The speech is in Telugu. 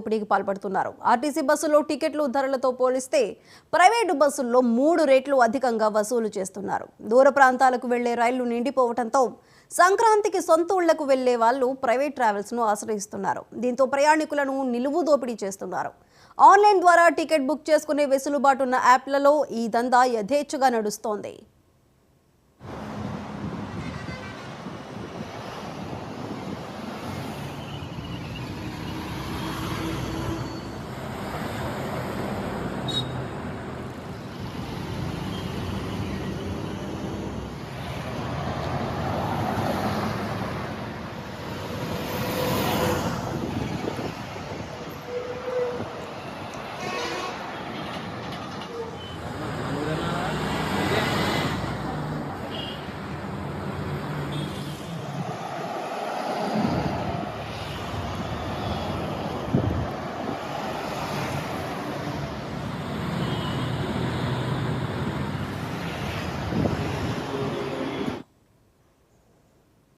దోపిడీకి పాల్పడుతున్నారు. ఆర్టీసీ బస్సుల్లో టికెట్లు ధరలతో పోలిస్తే ప్రైవేటు బస్సుల్లో 3 రెట్లు అధికంగా వసూలు చేస్తున్నారు. దూర ప్రాంతాలకు వెళ్లే రైళ్లు నిండిపోవడంతో సంక్రాంతికి సొంత ఊళ్లకు వెళ్లే వాళ్ళు ప్రైవేట్ ట్రావెల్స్ను ఆశ్రయిస్తున్నారు. దీంతో ప్రయాణికులను నిలువు దోపిడీ చేస్తున్నారు. ఆన్లైన్ ద్వారా టికెట్ బుక్ చేసుకునే వెసులుబాటున్న యాప్లలో ఈ దందా యథేచ్ఛగా నడుస్తోంది.